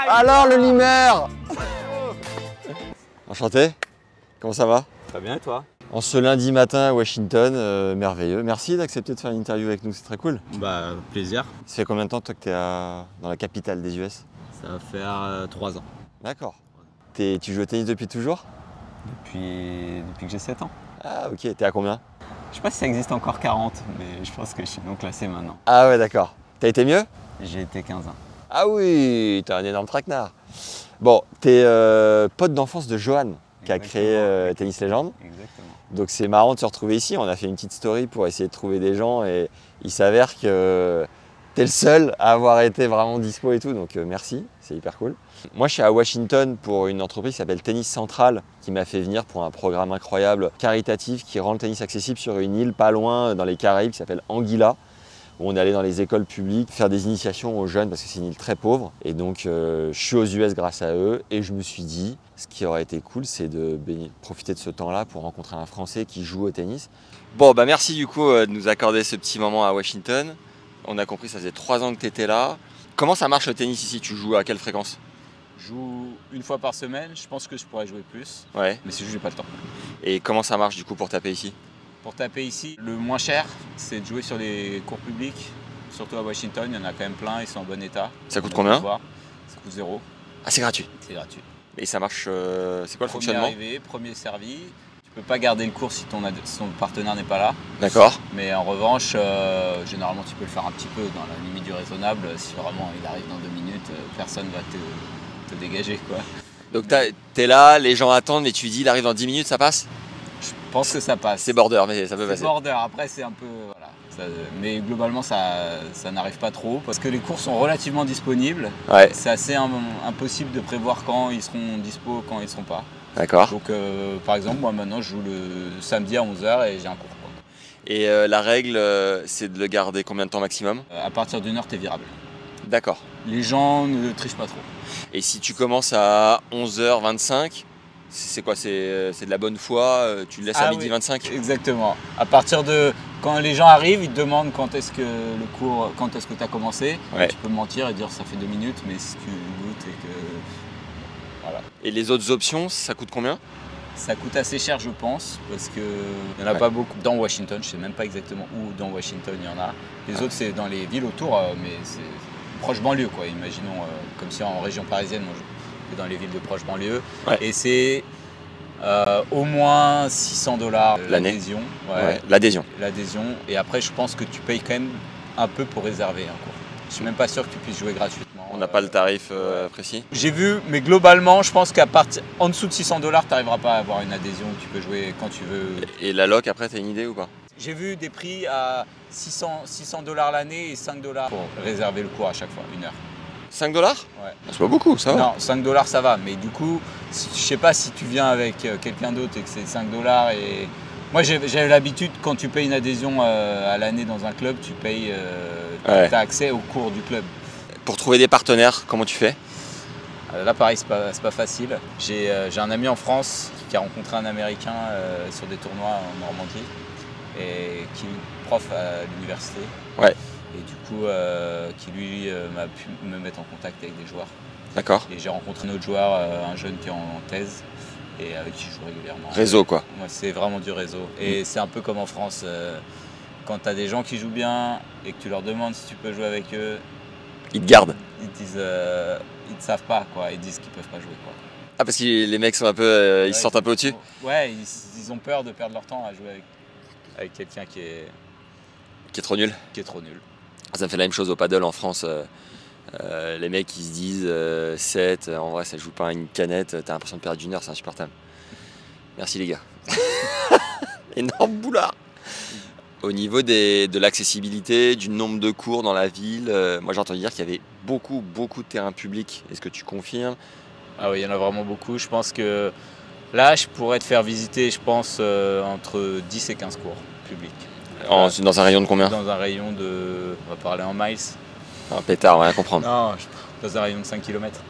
Alors le limeur. Enchanté. Comment ça va? Très bien et toi? En ce lundi matin à Washington, merveilleux. Merci d'accepter de faire une interview avec nous, c'est très cool. Bah plaisir. Ça fait combien de temps toi que tu es dans la capitale des US? Ça va faire 3 ans. D'accord. Tu joues au tennis depuis toujours? Depuis que j'ai 7 ans. Ah ok, t'es à combien? Je sais pas si ça existe encore 40, mais je pense que je suis non classé maintenant. Ah ouais d'accord. T'as été mieux? J'ai été 15 ans. Ah oui, t'es un énorme traquenard. Bon, t'es pote d'enfance de Johan, qui a créé Tennis Legend. Exactement. Donc c'est marrant de se retrouver ici. On a fait une petite story pour essayer de trouver des gens et il s'avère que t'es le seul à avoir été vraiment dispo et tout. Donc merci, c'est hyper cool. Moi je suis à Washington pour une entreprise qui s'appelle Tennis Central qui m'a fait venir pour un programme incroyable, caritatif, qui rend le tennis accessible sur une île pas loin dans les Caraïbes qui s'appelle Anguilla, où on est allé dans les écoles publiques faire des initiations aux jeunes parce que c'est une île très pauvre. Et donc je suis aux US grâce à eux et je me suis dit ce qui aurait été cool c'est de profiter de ce temps-là pour rencontrer un Français qui joue au tennis. Bon bah merci du coup de nous accorder ce petit moment à Washington. On a compris ça faisait 3 ans que tu étais là. Comment ça marche le tennis ici? Tu joues à quelle fréquence? Je joue une fois par semaine, je pense que je pourrais jouer plus, Ouais. mais c'est juste que j'ai pas le temps. Et comment ça marche du coup pour taper ici? Pour taper ici, le moins cher, c'est de jouer sur les cours publics, surtout à Washington, il y en a quand même plein, ils sont en bon état. Ça coûte combien? Ça coûte 0. Ah c'est gratuit. C'est gratuit. Et ça marche, c'est quoi le Premier fonctionnement? arrivé, premier servi. Tu peux pas garder le cours si ton partenaire n'est pas là. D'accord. Mais en revanche, généralement tu peux le faire un petit peu dans la limite du raisonnable. Si vraiment il arrive dans 2 minutes, personne va te dégager quoi. Donc t'es là, les gens attendent, mais tu dis il arrive dans 10 minutes, ça passe? Je pense que ça passe. C'est border, mais ça peut C'est passer. border, après c'est un peu... Voilà. Mais globalement ça n'arrive pas trop parce que les cours sont relativement disponibles. Ouais. C'est assez impossible de prévoir quand ils seront dispo, quand ils ne seront pas. D'accord. Donc par exemple moi maintenant je joue le samedi à 11h et j'ai un cours. Quoi. Et la règle c'est de le garder combien de temps maximum? À partir d'1 heure t'es virable. D'accord. Les gens ne trichent pas trop. Et si tu commences à 11h25, c'est quoi? C'est de la bonne foi, tu le laisses à midi 25? Exactement. À partir de quand les gens arrivent, ils te demandent quand est-ce que tu as commencé. Ouais. Tu peux mentir et dire ça fait 2 minutes, mais si tu doutes et que voilà. Et les autres options, ça coûte combien? Ça coûte assez cher je pense, parce qu'il n'y en a pas beaucoup dans Washington, je ne sais même pas exactement où dans Washington il y en a. Les autres c'est dans les villes autour, mais c'est proche banlieue quoi, imaginons comme si en région parisienne, moi je suis dans les villes de proche banlieue. Ouais. Et c'est au moins $600 l'adhésion. Ouais. L'adhésion. Et après je pense que tu payes quand même un peu pour réserver un cours. Je suis même pas sûr que tu puisses jouer gratuitement. On n'a pas le tarif précis? J'ai vu, mais globalement, je pense qu'à partir en dessous de $600, tu n'arriveras pas à avoir une adhésion. Tu peux jouer quand tu veux. Et la loc, après, tu as une idée ou pas? J'ai vu des prix à $600 l'année et $5 pour réserver le cours à chaque fois, 1 heure. 5$? Ouais. C'est pas beaucoup, ça va. Non, $5 ça va, mais du coup, je sais pas si tu viens avec quelqu'un d'autre et que c'est $5 et... Moi j'ai l'habitude, quand tu payes une adhésion à l'année dans un club, tu payes, tu as accès au cours du club. Pour trouver des partenaires, comment tu fais? Là pareil, c'est pas facile. J'ai un ami en France qui a rencontré un Américain sur des tournois en Normandie et qui est prof à l'université. Ouais. Et du coup, qui lui m'a pu me mettre en contact avec des joueurs. D'accord. Et j'ai rencontré un autre joueur, un jeune qui est en thèse et avec qui je joue régulièrement. Réseau quoi. Ouais, c'est vraiment du réseau. Et c'est un peu comme en France, quand tu as des gens qui jouent bien et que tu leur demandes si tu peux jouer avec eux, ils te gardent. Ils te disent, ils ne savent pas quoi, ils disent qu'ils peuvent pas jouer quoi. Ah parce que les mecs sont un peu, ils se sortent un peu au-dessus. Ouais, ils ont peur de perdre leur temps à jouer avec quelqu'un qui est trop nul. Qui est trop nul. Ça me fait la même chose au paddle en France. Les mecs ils se disent 7, en vrai ça joue pas à une canette, t'as l'impression de perdre 1 heure, c'est insupportable. Merci les gars. Énorme boulard. Au niveau de l'accessibilité, du nombre de cours dans la ville, moi j'ai entendu dire qu'il y avait beaucoup de terrains publics. Est-ce que tu confirmes? Ah oui, il y en a vraiment beaucoup. Je pense que là, je pourrais te faire visiter, je pense, entre 10 et 15 cours publics. Dans un rayon de combien? Dans un rayon de... On va parler en miles. Un pétard, on va rien comprendre. Non, dans un rayon de 5 km.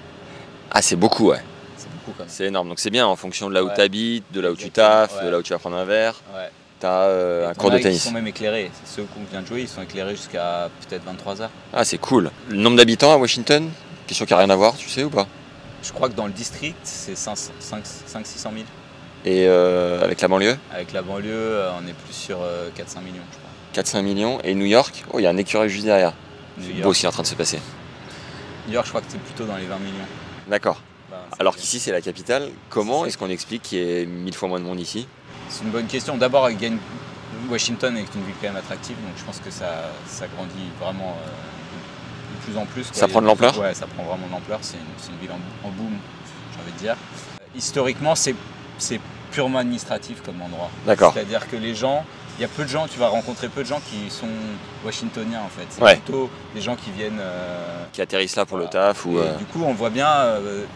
Ah, c'est beaucoup, ouais. C'est beaucoup quand même. C'est énorme. Donc c'est bien en fonction de là où tu habites, de là où tu taffes, de là où tu vas prendre un verre. Ouais. Tu as un cours de tennis. Ils sont même éclairés. Ceux qu'on vient de jouer, ils sont éclairés jusqu'à peut-être 23h. Ah, c'est cool. Le nombre d'habitants à Washington, Question qui n'a rien à voir, tu sais ou pas? Je crois que dans le district, c'est 500-600 000. Et avec la banlieue? Avec la banlieue, on est plus sur 4-5 millions, je crois. 4-5 millions. Et New York? Oh, il y a un écureuil juste derrière. New C'est York, beau ce qui est en train de se passer. New York, je crois que c'est plutôt dans les 20 millions. D'accord. Ben, Alors qu'ici, c'est la capitale. Comment C'est ça. est-ce qu'on explique qu'il y ait 1000 fois moins de monde ici? C'est une bonne question. D'abord, Washington est une ville quand même attractive, donc je pense que ça grandit vraiment de plus en plus, quoi. Ça prend de l'ampleur? Ouais, ça prend vraiment de l'ampleur. C'est une ville en boom, j'ai envie de dire. Historiquement, c'est purement administratif comme endroit. D'accord. C'est-à-dire que les gens, il y a peu de gens, tu vas rencontrer peu de gens qui sont washingtoniens en fait. C'est Ouais. plutôt des gens qui viennent. Qui atterrissent là pour Voilà. le taf ou. Et du coup, on voit bien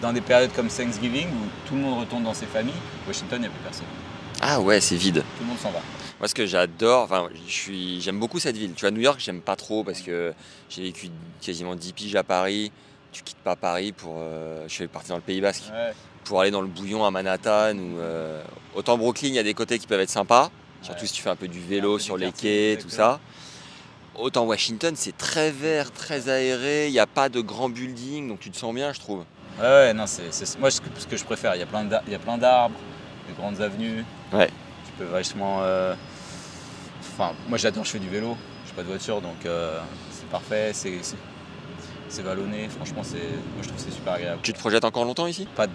dans des périodes comme Thanksgiving où tout le monde retourne dans ses familles, Washington, il n'y a plus personne. Ah ouais, c'est vide. Tout le monde s'en va. Moi, ce que j'adore, enfin, j'aime beaucoup cette ville. Tu vois, New York, j'aime pas trop parce que j'ai vécu quasiment 10 piges à Paris. Tu quittes pas Paris pour. Je suis parti dans le Pays Basque Ouais. pour aller dans le bouillon à Manhattan. Ou, autant Brooklyn, il y a des côtés qui peuvent être sympas, surtout si tu fais un peu du vélo Un peu sur des les quartiers, quais, tout exactement. ça. Autant Washington, c'est très vert, très aéré. Il n'y a pas de grands buildings, donc tu te sens bien, je trouve. Ouais, non, c'est moi ce que je préfère. Il y a plein d'arbres, des grandes avenues. Ouais. Tu peux vachement. Enfin, moi j'adore, je fais du vélo. Je n'ai pas de voiture, donc c'est parfait. C'est vallonné. Franchement, moi je trouve que c'est super agréable. Tu te projettes encore longtemps ici? Pas de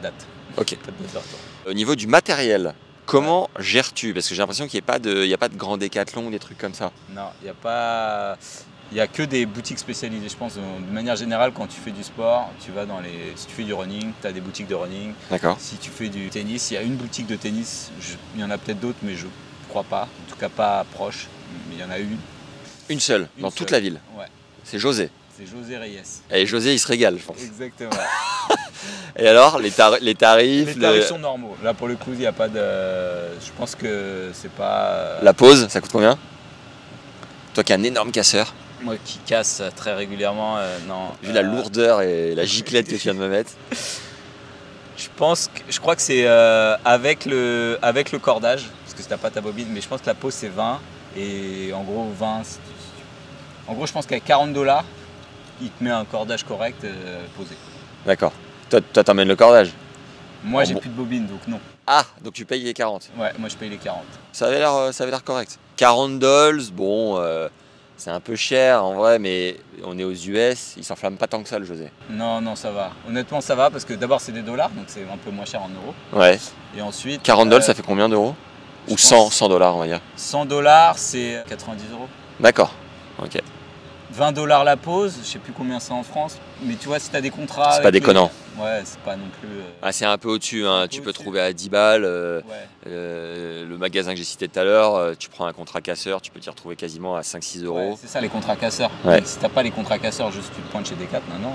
date. Ok. Pas de date de retour. Au niveau du matériel, comment gères-tu? Parce que j'ai l'impression qu'il n'y a pas de grand décathlon, des trucs comme ça. Non, il n'y a pas. Il n'y a que des boutiques spécialisées, je pense. De manière générale, quand tu fais du sport, tu vas dans les. Si tu fais du running, tu as des boutiques de running. D'accord. Si tu fais du tennis, il y a une boutique de tennis. Il y en a peut-être d'autres, mais je ne crois pas. En tout cas, pas proche. Mais il y en a une. Une seule, Une dans seule. toute la ville. Ouais, C'est José. c'est José Reyes. Et José, il se régale, je pense. Exactement. Et alors, les tarifs, Les tarifs sont normaux. Là, pour le coup, il n'y a pas de. Je pense que c'est pas. la pause, ça coûte combien? Toi qui es un énorme casseur, Moi qui casse très régulièrement, non. vu la lourdeur et la giclette que tu viens de me mettre. Je crois que c'est avec le cordage, parce que si t'as pas ta bobine, mais je pense que la pause c'est 20 et en gros 20. En gros, je pense qu'avec 40$, il te met un cordage correct posé. D'accord. Toi, t'emmènes le cordage. Moi, Oh, j'ai bon. plus de bobine, donc non. Ah, donc tu payes les 40. Ouais, moi je paye les 40. Ça avait l'air correct. 40 dollars, bon, c'est un peu cher en vrai, mais on est aux US, il s'enflamme pas tant que ça le José. Non, non, ça va. Honnêtement, ça va parce que d'abord c'est des dollars, donc c'est un peu moins cher en euros. Ouais. Et ensuite. 40 dollars, ça fait combien d'euros? je Ou 100 pense- 100 dollars, on va dire. 100$, c'est 90€. D'accord. Ok. 20$ la pause, je sais plus combien c'est en France, mais tu vois, si tu as des contrats. C'est pas avec déconnant. Ouais, c'est pas non plus. Ah, c'est un peu au-dessus, hein. peu Tu peux au-dessus. trouver à 10 balles. Ouais. Le magasin que j'ai cité tout à l'heure, tu prends un contrat casseur, tu peux t'y retrouver quasiment à 5-6 Ouais, euros. c'est ça les contrats casseurs. Ouais. Donc, si t'as pas les contrats casseurs, juste tu te pointes chez Decathlon maintenant,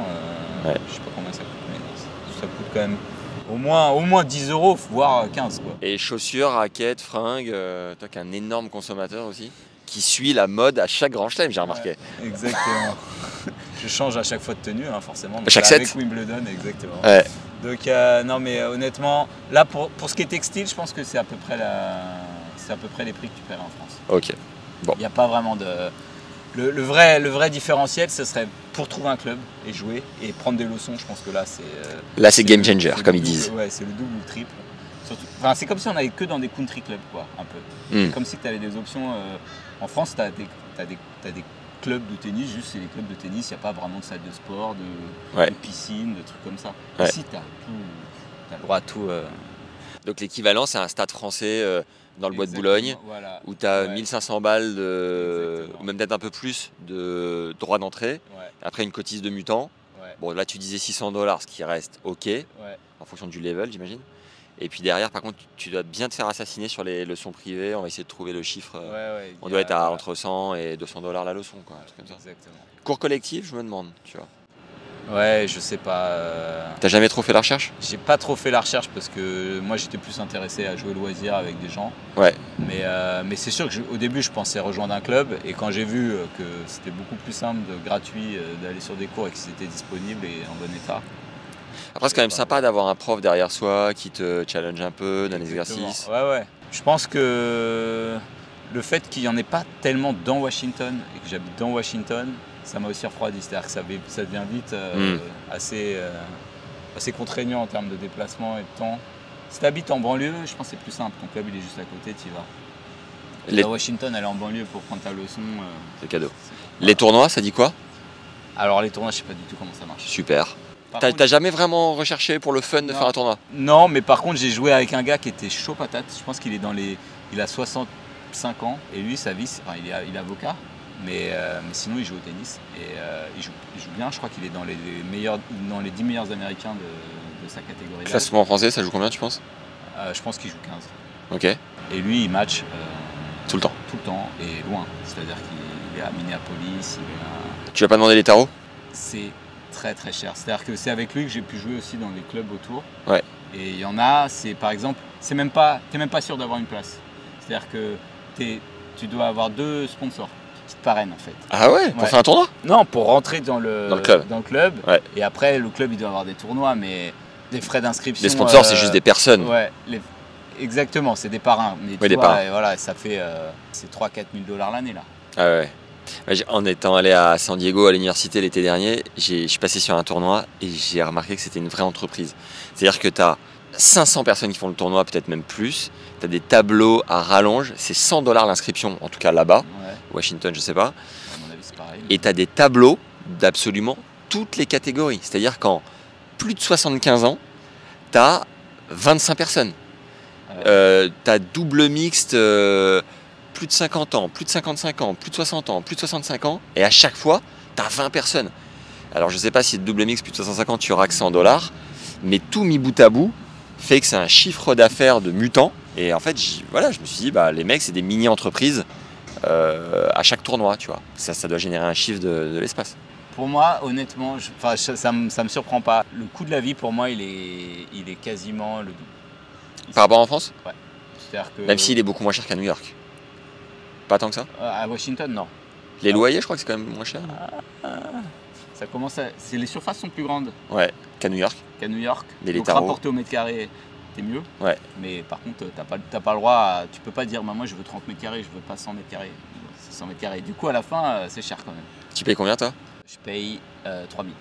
Ouais. je sais pas combien ça coûte, mais ça coûte quand même au moins 10€, voire 15 quoi. Et chaussures, raquettes, fringues, toi qui es un énorme consommateur aussi, qui suit la mode à chaque grand chelem, j'ai remarqué. Ouais, exactement. Je change à chaque fois de tenue, hein, forcément. Donc, Chaque là, set. avec Wimbledon, exactement. Ouais. Donc non mais honnêtement, là pour ce qui est textile, je pense que c'est à peu près les prix que tu paierais en France. Ok. Il n'y a pas vraiment de. Le vrai différentiel, ce serait pour trouver un club et jouer et prendre des leçons. Je pense que là, c'est. Là, c'est game changer, c'est le comme ils double, disent. Ouais, c'est le double ou le triple. Surtout, enfin, c'est comme si on n'allait que dans des country clubs, quoi, un peu. Hmm. C'est comme si tu avais des options. En France, tu as des clubs de tennis, juste c'est les clubs de tennis, il n'y a pas vraiment de salle de sport, Ouais. de piscine, de trucs comme ça. Ouais. Ici, tu as le droit à tout. Donc l'équivalent, c'est un stade français dans le bois de Exactement, Boulogne, voilà. où tu as Ouais. 1500 balles, Exactement. ou même peut-être un peu plus, de droit d'entrée. Ouais, Après une cotise de mutant. ouais, Bon, là, tu disais 600 dollars, ce qui reste ok, ouais. en fonction du level, j'imagine. Et puis derrière, par contre, tu dois bien te faire assassiner sur les leçons privées. On va essayer de trouver le chiffre. Ouais, On il y doit a- être à voilà. entre 100 et 200 dollars la leçon, quoi, un truc comme ça. Exactement. Cours collectif, je me demande, tu vois. Ouais, je sais pas. T'as jamais trop fait la recherche? J'ai pas trop fait la recherche parce que moi j'étais plus intéressé à jouer loisir avec des gens. Ouais. Mais c'est sûr que au début je pensais rejoindre un club et quand j'ai vu que c'était beaucoup plus simple, gratuit, d'aller sur des cours et que c'était disponible et en bon état. Après, c'est quand même sympa d'avoir un prof derrière soi qui te challenge un peu dans les Exactement. exercices. Ouais. Je pense que le fait qu'il n'y en ait pas tellement dans Washington et que j'habite dans Washington, ça m'a aussi refroidi. C'est-à-dire que ça devient vite assez contraignant en termes de déplacement et de temps. Si tu habites en banlieue, je pense que c'est plus simple. Ton club il est juste à côté, tu y vas. À Washington, aller en banlieue pour prendre ta leçon. C'est cadeau. Les tournois, ça dit quoi? Alors les tournois, je sais pas du tout comment ça marche. Super. T'as jamais vraiment recherché pour le fun de faire un tournoi? Non, mais par contre, j'ai joué avec un gars qui était chaud patate. Je pense qu'il est il a 65 ans et lui, sa vie, il est avocat, mais sinon, il joue au tennis et il joue bien. Je crois qu'il est dans les 10 meilleurs Américains de sa catégorie. Classement français, ça joue combien, tu penses? Je pense qu'il joue 15. Ok. Et lui, il match tout le temps. Tout le temps et loin. C'est-à-dire qu'il est à Minneapolis. Tu vas pas demander les tarots? C'est très très cher. C'est-à-dire que c'est avec lui que j'ai pu jouer aussi dans les clubs autour. Ouais. Et il y en a, c'est par exemple, t'es même pas sûr d'avoir une place. C'est-à-dire que tu dois avoir 2 sponsors qui te parrainent en fait. Ah ouais, pour faire un tournoi? Non, pour rentrer dans le club. Ouais. Et après, le club il doit avoir des tournois, mais des frais d'inscription. Les sponsors, c'est juste des personnes. Ouais. Exactement, c'est des parrains. Mais oui, tu vois, voilà, ça fait c'est 3 000 à 4 000 $ l'année là. Ah ouais. En étant allé à San Diego à l'université l'été dernier, je suis passé sur un tournoi et j'ai remarqué que c'était une vraie entreprise. C'est-à-dire que tu as 500 personnes qui font le tournoi, peut-être même plus. Tu as des tableaux à rallonge, c'est 100 $ l'inscription, en tout cas là-bas. Ouais. Washington, je sais pas. À mon avis, c'est pareil. Et tu as des tableaux d'absolument toutes les catégories. C'est-à-dire qu'en plus de 75 ans, tu as 25 personnes. Tu as double mixte. Plus de 50 ans, plus de 55 ans, plus de 60 ans, plus de 65 ans, et à chaque fois, tu as 20 personnes. Alors je ne sais pas si le double mix plus de 65 ans, tu auras que 100 $, mais tout mis bout à bout fait que c'est un chiffre d'affaires de mutant. Et en fait, je me suis dit, les mecs, c'est des mini-entreprises à chaque tournoi, tu vois. Ça doit générer un chiffre de l'espace. Pour moi, honnêtement, ça me surprend pas. Le coût de la vie, pour moi, il est quasiment le double. Par rapport en France? Ouais. C'est-à-dire que... Même s'il est beaucoup moins cher qu'à New York. Pas tant que ça? À Washington, non. Les loyers, je crois que c'est quand même moins cher. Ça commence les surfaces sont plus grandes. Ouais, qu'à New York. Donc rapporté au mètre carré, t'es mieux. Ouais. Mais par contre, t'as pas le droit tu peux pas dire, moi je veux 30 mètres carrés, je veux pas 100 mètres carrés. C'est 100 mètres carrés. Du coup, à la fin, c'est cher quand même. Tu payes combien, toi? Je paye 3 000.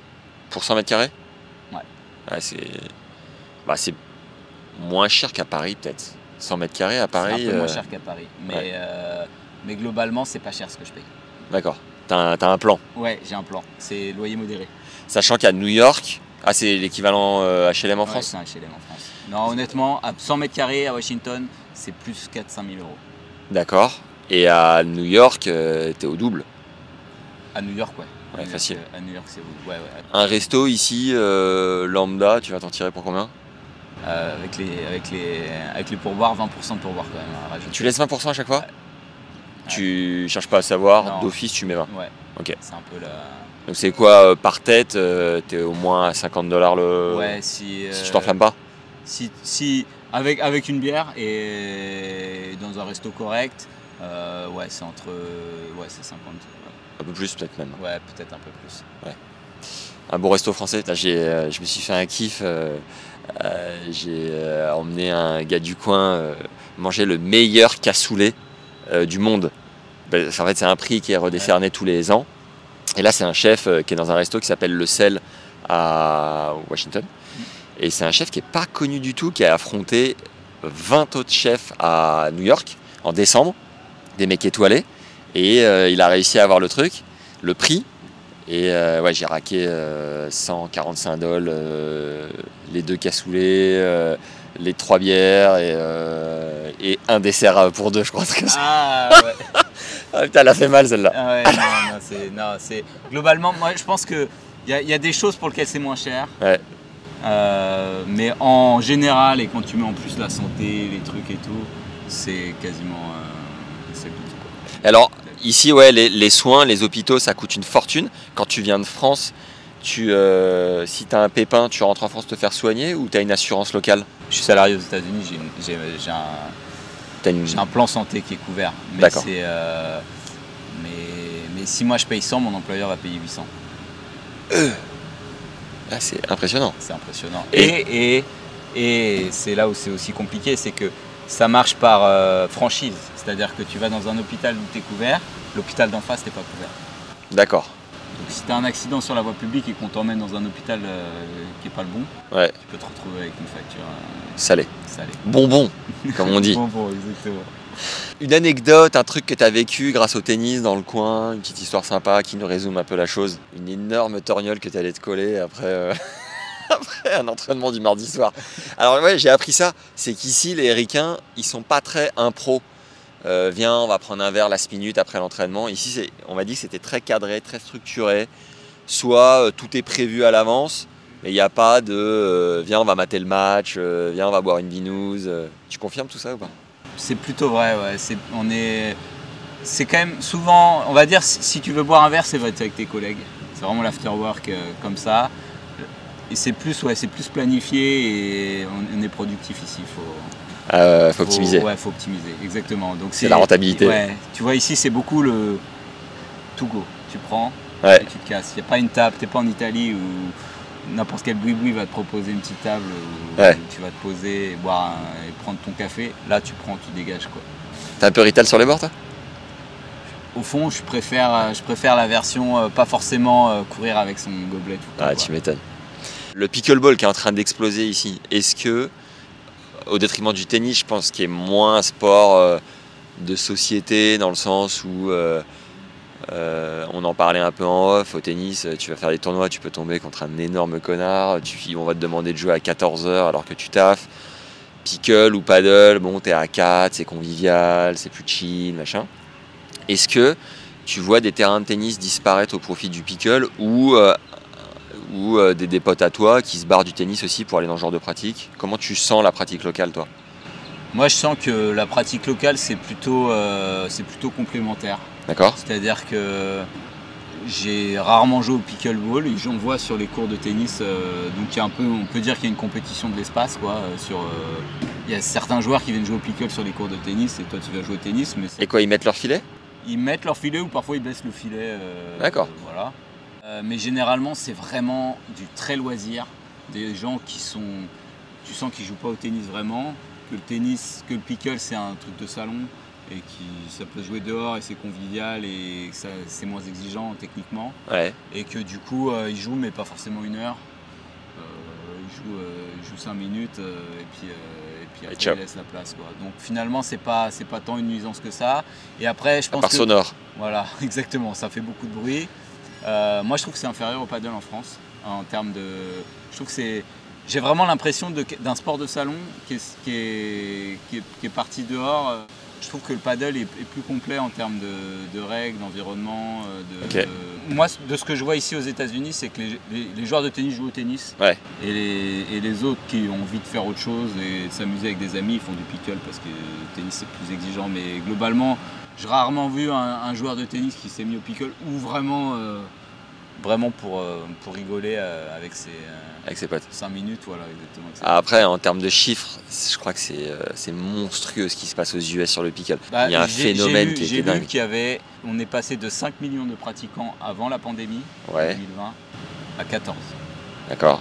Pour 100 mètres carrés? Ouais. C'est moins cher qu'à Paris, peut-être. 100 mètres carrés à Paris. C'est un peu moins cher qu'à Paris. Mais globalement, c'est pas cher ce que je paye. D'accord. T'as un plan? Ouais, j'ai un plan. C'est loyer modéré. Sachant qu'à New York, c'est l'équivalent HLM en France? C'est un HLM en France. Non, honnêtement, à 100 mètres carrés à Washington, c'est plus 4 000 à 5 000 €. D'accord. Et à New York, t'es au double? À New York, ouais. Ouais, facile. À New York, c'est ouais. Un resto ici, lambda, tu vas t'en tirer pour combien? Avec les pourboires, 20% de pourboires quand même. À tu laisses 20% à chaque fois? Ouais. Tu cherches pas à savoir, d'office tu mets 20. Ouais. Ok. C'est un peu la... Donc c'est quoi par tête? T'es au moins à 50 $ le. Ouais, si tu t'enflammes pas? Si avec une bière et dans un resto correct, c'est entre c'est 50. Ouais. Un peu plus peut-être même. Ouais, peut-être un peu plus. Ouais. Un beau resto français. Je me suis fait un kiff. J'ai emmené un gars du coin manger le meilleur cassoulet du monde. En fait, c'est un prix qui est redécerné tous les ans. Et là, c'est un chef qui est dans un resto qui s'appelle Le Sel à Washington. Et c'est un chef qui n'est pas connu du tout, qui a affronté 20 autres chefs à New York en décembre, des mecs étoilés. Et il a réussi à avoir le prix. Et j'ai raqué 145 $, les 2 cassoulets, les 3 bières et un dessert pour 2, je crois. Ah ouais. Ah, putain, elle a fait mal celle-là. Ah ouais, c'est globalement, moi je pense que y a des choses pour lesquelles c'est moins cher. Ouais. Mais en général, et quand tu mets en plus la santé, les trucs et tout, c'est quasiment c'est le tout. Alors ici, ouais, les soins, les hôpitaux, ça coûte une fortune. Quand tu viens de France, si tu as un pépin, tu rentres en France te faire soigner ou tu as une assurance locale? Je suis salarié aux États-Unis, j'ai un plan santé qui est couvert. Mais d'accord. Mais si moi je paye 100, mon employeur va payer 800. Ah, c'est impressionnant. C'est impressionnant. Et c'est là où c'est aussi compliqué, c'est que ça marche par franchise. C'est-à-dire que tu vas dans un hôpital où tu es couvert, l'hôpital d'en face, tu n'es pas couvert. D'accord. Donc si tu as un accident sur la voie publique et qu'on t'emmène dans un hôpital qui n'est pas le bon, Ouais. tu peux te retrouver avec une facture Salé. salée. Bonbon, comme on dit. Bon, exactement. Une anecdote, un truc que tu as vécu grâce au tennis dans le coin, une petite histoire sympa qui nous résume un peu la chose. Une énorme torgnole que tu allais te coller après, après un entraînement du mardi soir. Alors ouais, j'ai appris ça, c'est qu'ici les Ricains, ils sont pas très impro. Viens, on va prendre un verre last minute après l'entraînement. Ici, on m'a dit que c'était très cadré, très structuré. Soit tout est prévu à l'avance, mais il n'y a pas de viens, on va mater le match, viens, on va boire une binouze. Tu confirmes tout ça ou pas? C'est plutôt vrai, ouais. C'est quand même souvent, on va dire, si tu veux boire un verre, c'est vrai, avec tes collègues. C'est vraiment l'afterwork comme ça. Et c'est plus planifié et on est productif ici. Faut optimiser. Ouais, faut optimiser, exactement. Donc c'est la rentabilité. Ouais, tu vois, ici, c'est beaucoup le to go. Tu prends Ouais. et tu te casses. Il n'y a pas une table, tu n'es pas en Italie où n'importe quel boui-boui va te proposer une petite table où Ouais. tu vas te poser et boire et prendre ton café. Là, tu prends, tu dégages, quoi. T'as un peu Rital sur les bords, toi? Au fond, je préfère la version pas forcément courir avec son gobelet tout le temps. Ah, tu m'étonnes. Le pickleball qui est en train d'exploser ici, est-ce que, au détriment du tennis, je pense qu'il est moins un sport de société, dans le sens où on en parlait un peu en off, au tennis, tu vas faire des tournois, tu peux tomber contre un énorme connard, on va te demander de jouer à 14h alors que tu taffes. Pickle ou paddle, bon, t'es à 4, c'est convivial, c'est plus chill, machin. Est-ce que tu vois des terrains de tennis disparaître au profit du pickle ou des potes à toi qui se barrent du tennis aussi pour aller dans ce genre de pratique? Comment tu sens la pratique locale, toi? Moi, je sens que la pratique locale, c'est plutôt complémentaire. D'accord. C'est-à-dire que j'ai rarement joué au pickleball et j'en vois sur les cours de tennis. Donc on peut dire qu'il y a une compétition de l'espace, quoi. Il y a certains joueurs qui viennent jouer au pickle sur les cours de tennis et toi tu vas jouer au tennis. Mais et quoi, ils mettent leur filet? Ils mettent leur filet ou parfois ils baissent le filet. D'accord. Voilà. Mais généralement, c'est vraiment du très loisir. Des gens tu sens qu'ils jouent pas au tennis vraiment. Que le pickle, c'est un truc de salon. Et ça peut jouer dehors et c'est convivial et c'est moins exigeant techniquement. Ouais. Et que du coup, ils jouent mais pas forcément une heure. Ils jouent 5 minutes et puis après ils laissent la place, quoi. Donc finalement, c'est pas tant une nuisance que ça. Et après, je pense que sonore. Voilà, exactement, ça fait beaucoup de bruit. Moi, je trouve que c'est inférieur au paddle en France en termes de. Je trouve que j'ai vraiment l'impression d'un sport de salon qui est parti dehors. Je trouve que le paddle est plus complet en termes de règles, d'environnement. Okay. Moi, de ce que je vois ici aux États-Unis, c'est que les joueurs de tennis jouent au tennis. Ouais. Et les autres qui ont envie de faire autre chose et de s'amuser avec des amis, ils font du pickle parce que le tennis c'est plus exigeant. Mais globalement, j'ai rarement vu un joueur de tennis qui s'est mis au pickle ou vraiment pour rigoler avec ses potes. 5 minutes, voilà, exactement. Après, en termes de chiffres, je crois que c'est monstrueux ce qui se passe aux US sur le pickle. Il y a un phénomène qui est dingue. J'ai vu on est passé de 5 millions de pratiquants avant la pandémie, ouais. 2020, à 14. D'accord.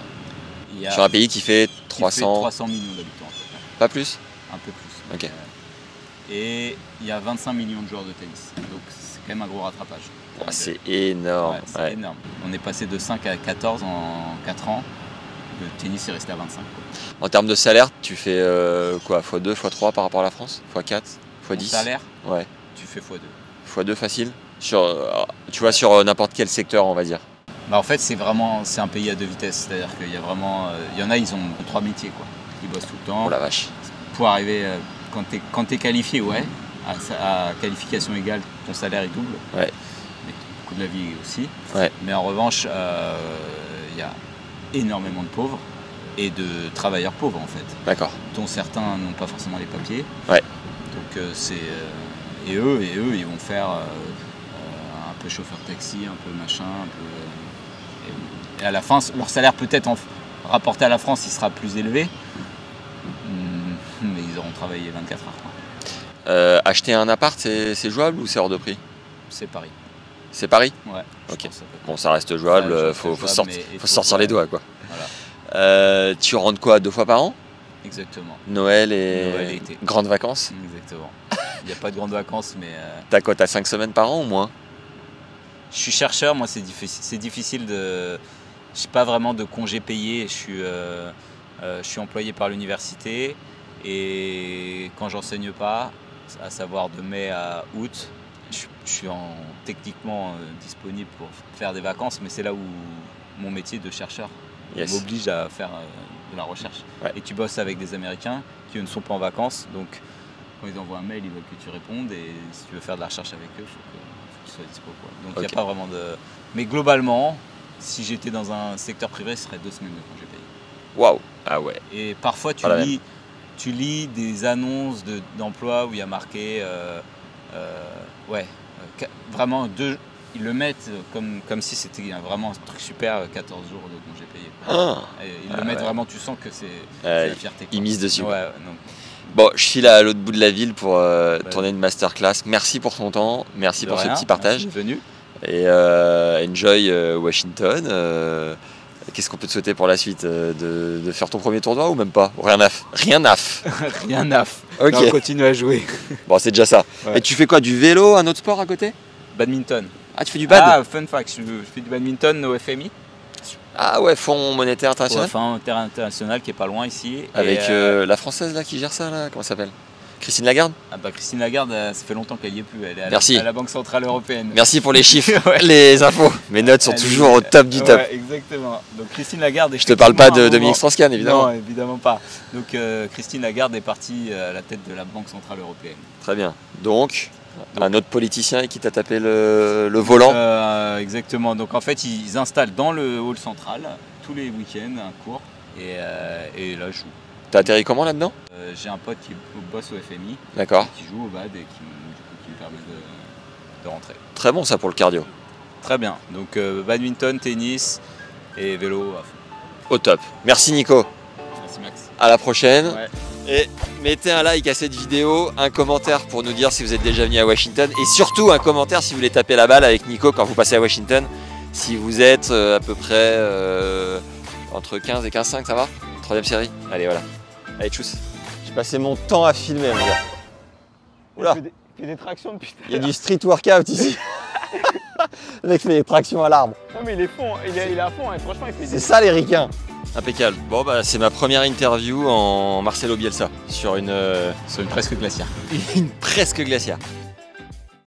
Sur un pays qui fait 300 millions d'habitants. En fait. Pas plus? Un peu plus. Ok. Et il y a 25 millions de joueurs de tennis. Donc c'est quand même un gros rattrapage. C'est énorme. Ouais, c'est énorme. On est passé de 5 à 14 en 4 ans. Le tennis est resté à 25. Quoi. En termes de salaire, tu fais quoi, x2, x3 par rapport à la France? x4, x10? Salaire? Ouais. Tu fais x2. x2 facile? Tu vois, sur n'importe quel secteur, on va dire. Bah en fait, c'est un pays à deux vitesses. C'est-à-dire qu'il y a vraiment. Il y en a, ils ont 3 métiers, quoi. Ils bossent tout le temps. Oh la vache. Pour arriver, quand t'es qualifié, ouais, à qualification égale, ton salaire est double. Ouais. Mais le coût de la vie aussi. Ouais. Mais en revanche, il y a énormément de pauvres et de travailleurs pauvres, en fait. D'accord. Dont certains n'ont pas forcément les papiers. Ouais. Donc et eux, ils vont faire un peu chauffeur de taxi, un peu machin, un peu. Et à la fin, leur salaire peut-être rapporté à la France, il sera plus élevé. Mais ils auront travaillé 24 heures. Quoi. Acheter un appart, c'est jouable ou c'est hors de prix? C'est Paris. C'est Paris? Ouais. Ok. Bon, ça reste jouable, faut sortir les doigts, quoi. Voilà. Tu rentres quoi, 2 fois par an? Exactement. Noël et été. Grandes vacances? Exactement. Il n'y a pas de grandes vacances, mais... T'as quoi, t'as 5 semaines par an ou moins? Je suis chercheur, moi c'est difficile de... Je n'ai pas vraiment de congé payé, je suis employé par l'université et quand j'enseigne pas, à savoir de mai à août, je suis techniquement disponible pour faire des vacances, mais c'est là où mon métier de chercheur m'oblige à faire de la recherche. Ouais. Et tu bosses avec des Américains qui eux, ne sont pas en vacances, donc quand ils envoient un mail, ils veulent que tu répondes et si tu veux faire de la recherche avec eux, il faut que tu sois dispo, quoi. Donc il n'y a pas vraiment de... Mais globalement, si j'étais dans un secteur privé, ce serait 2 semaines de congé payé. Waouh. Ah ouais. Et parfois tu lis des annonces d'emploi où il y a marqué vraiment ils le mettent comme si c'était vraiment un truc super, 14 jours de congé payé. Ils le mettent vraiment, tu sens que c'est la fierté. Ils misent dessus. Ouais, bon, je file à l'autre bout de la ville pour tourner une masterclass. Merci pour ton temps, merci pour ce petit partage. Merci d'être venu. Et enjoy Washington. Qu'est-ce qu'on peut te souhaiter pour la suite, de faire ton premier tournoi ou même pas? Rien naf. Rien naf. Ok. On continue à jouer. Bon, c'est déjà ça. Ouais. Et tu fais quoi? Du vélo, un autre sport à côté? Badminton. Ah, tu fais du bad? Ah, fun fact, je fais du badminton au FMI. Ah ouais, Fonds monétaire international. Enfin, un terrain international qui est pas loin ici. Avec la française là qui gère ça là, comment ça s'appelle? Christine Lagarde? Ah bah Christine Lagarde, ça fait longtemps qu'elle y est plus. Elle est à la Banque Centrale Européenne. Merci pour les chiffres, Ouais. les infos. Mes notes sont toujours au top du top. Ouais, exactement. Donc Christine Lagarde. Je te parle pas de Dominique Strauss-Kahn, évidemment. Non, évidemment pas. Donc Christine Lagarde est partie à la tête de la Banque Centrale Européenne. Très bien. Donc un autre politicien qui t'a tapé le volant. Exactement. Donc en fait, ils installent dans le hall central tous les week-ends un cours et là je joue. T'as atterri comment là-dedans? J'ai un pote qui bosse au FMI, D'accord. qui joue au bad et qui me permet de rentrer. Très bon ça pour le cardio. Très bien. Donc badminton, tennis et vélo à fond. Au top. Merci Nico. Merci Max. À la prochaine. Ouais. Et mettez un like à cette vidéo, un commentaire pour nous dire si vous êtes déjà venu à Washington et surtout un commentaire si vous voulez taper la balle avec Nico quand vous passez à Washington. Si vous êtes à peu près entre 15 et 15,5, ça va? 3e série. Allez, voilà. Allez, tchuss. J'ai passé mon temps à filmer, mon gars. Oula. Il fait des tractions depuis. Il y a du street workout ici. Le mec fait des tractions à l'arbre. Non mais il est à fond, hein. Franchement il fait C'est ça les ricains. Impeccable. Bon bah c'est ma première interview en Marcelo Bielsa sur une Sur une presque glaciaire. une presque glaciaire.